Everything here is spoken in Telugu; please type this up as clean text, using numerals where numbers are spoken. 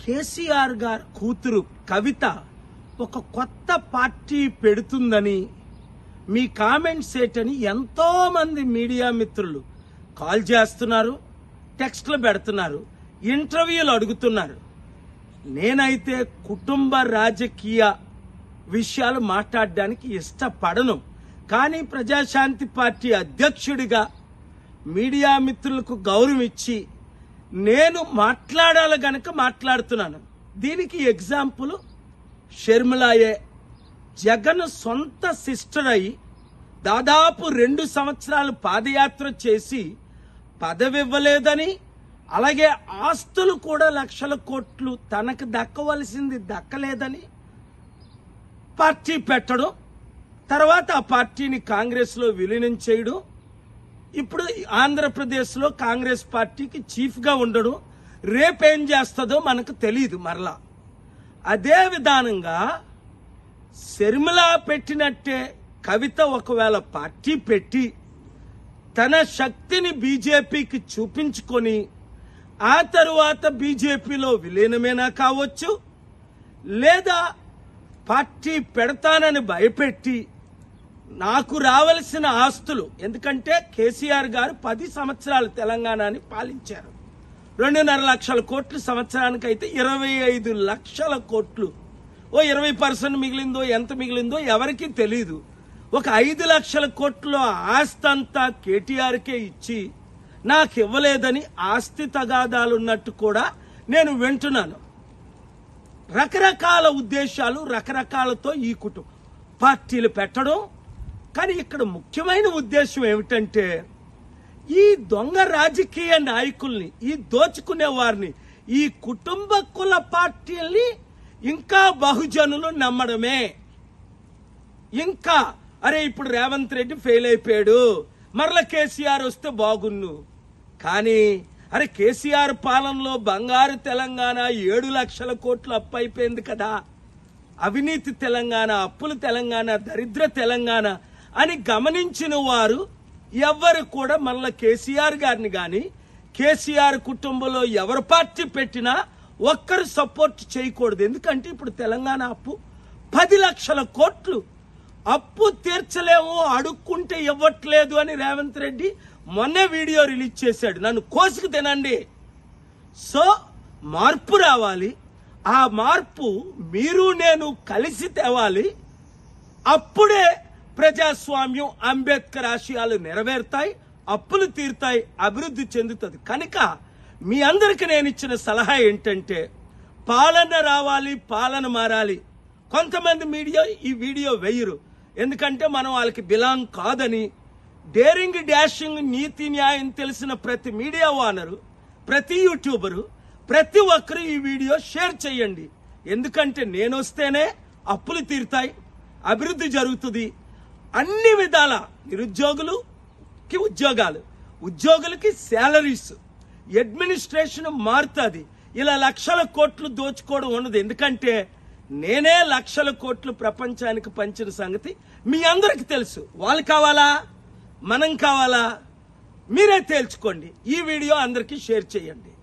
కేసీఆర్ గారు కూతురు కవిత ఒక కొత్త పార్టీ పెడుతుందని మీ కామెంట్స్ ఏంటని ఎంతో మంది మీడియా మిత్రులు కాల్ చేస్తున్నారు, టెక్స్ట్లు పెడుతున్నారు, ఇంటర్వ్యూలు అడుగుతున్నారు. నేనైతే కుటుంబ రాజకీయ విషయాలు మాట్లాడడానికి ఇష్టపడను. కానీ ప్రజాశాంతి పార్టీ అధ్యక్షుడిగా మీడియా మిత్రులకు గౌరవం ఇచ్చి నేను మాట్లాడాలి గనక మాట్లాడుతున్నాను. దీనికి ఎగ్జాంపుల్ షర్మిలాయే. జగన్ సొంత సిస్టర్ అయి దాదాపు 2 సంవత్సరాలు పాదయాత్ర చేసి పదవి ఇవ్వలేదని, అలాగే ఆస్తులు కూడా లక్షల కోట్లు తనకు దక్కవలసింది దక్కలేదని పార్టీ పెట్టడం, తర్వాత ఆ పార్టీని కాంగ్రెస్లో విలీనం చేయడం, ఇప్పుడు ఆంధ్రప్రదేశ్లో కాంగ్రెస్ పార్టీకి చీఫ్గా ఉండడం, రేపేం చేస్తుందో మనకు తెలియదు. మరలా అదే విధానంగా షర్మిల పెట్టినట్టే కవిత ఒకవేళ పార్టీ పెట్టి తన శక్తిని బీజేపీకి చూపించుకొని ఆ తరువాత బీజేపీలో విలీనమేనా కావచ్చు, లేదా పార్టీ పెడతానని భయపెట్టి నాకు రావలసిన ఆస్తులు, ఎందుకంటే కేసీఆర్ గారు 10 సంవత్సరాలు తెలంగాణని పాలించారు. 2.5 లక్షల కోట్లు సంవత్సరానికి అయితే 25 లక్షల కోట్లు, ఓ 20% మిగిలిందో ఎంత మిగిలిందో ఎవరికీ తెలియదు. ఒక 5 లక్షల కోట్ల ఆస్తి అంతా కేటీఆర్కే ఇచ్చి నాకు ఇవ్వలేదని ఆస్తి తగాదాలున్నట్టు కూడా నేను వింటున్నాను. రకరకాల ఉద్దేశాలు, రకరకాలతో ఈ కుటుంబ పార్టీలు పెట్టడం. కానీ ఇక్కడ ముఖ్యమైన ఉద్దేశం ఏమిటంటే ఈ దొంగ రాజకీయ నాయకుల్ని, ఈ దోచుకునే వారిని, ఈ కుటుంబ కుల పార్టీల్ని ఇంకా బహుజనులు నమ్మడమే. ఇంకా అరే ఇప్పుడు రేవంత్ రెడ్డి ఫెయిల్ అయిపోయాడు, మరల కేసీఆర్ వస్తే బాగున్ను. కానీ అరే కేసీఆర్ పాలనలో బంగారు తెలంగాణ 7 లక్షల కోట్లు అప్పు అయిపోయింది కదా, అవినీతి తెలంగాణ, అప్పుల తెలంగాణ, దరిద్ర తెలంగాణ అని గమనించిన వారు ఎవ్వరు కూడా మళ్ళీ కేసీఆర్ గారిని కానీ కేసీఆర్ కుటుంబంలో ఎవరు పార్టీ పెట్టినా ఒక్కరు సపోర్ట్ చేయకూడదు. ఎందుకంటే ఇప్పుడు తెలంగాణ అప్పు 10 లక్షల కోట్లు, అప్పు తీర్చలేము, అడుక్కుంటే ఇవ్వట్లేదు అని రేవంత్ రెడ్డి మొన్నే వీడియో రిలీజ్ చేశాడు. నన్ను కోసుకు తినండి. సో మార్పు రావాలి. ఆ మార్పు మీరు నేను కలిసి తేవాలి. అప్పుడే ప్రజాస్వామ్యం, అంబేద్కర్ ఆశయాలు నెరవేరుతాయి, అప్పులు తీరుతాయి, అభివృద్ధి చెందుతుంది. కనుక మీ అందరికి నేను ఇచ్చిన సలహా ఏంటంటే పాలన రావాలి, పాలన మారాలి. కొంతమంది మీడియా ఈ వీడియో వేయరు, ఎందుకంటే మనం వాళ్ళకి బిలాంగ్ కాదని. డేరింగ్, డాషింగ్, నీతి న్యాయం తెలిసిన ప్రతి మీడియా ఓనరు, ప్రతి యూట్యూబరు, ప్రతి ఒక్కరు ఈ వీడియో షేర్ చేయండి. ఎందుకంటే నేను వస్తేనే అప్పులు తీరుతాయి, అభివృద్ధి జరుగుతుంది. అన్ని విధాల నిరుద్యోగులకి ఉద్యోగాలు, ఉద్యోగులకి శాలరీస్, అడ్మినిస్ట్రేషన్ మారుతుంది. ఇలా లక్షల కోట్లు దోచుకోవడం ఉండదు. ఎందుకంటే నేనే లక్షల కోట్లు ప్రపంచానికి పంచిన సంగతి మీ అందరికి తెలుసు. వాళ్ళు కావాలా, మనం కావాలా, మీరే తేల్చుకోండి. ఈ వీడియో అందరికీ షేర్ చేయండి.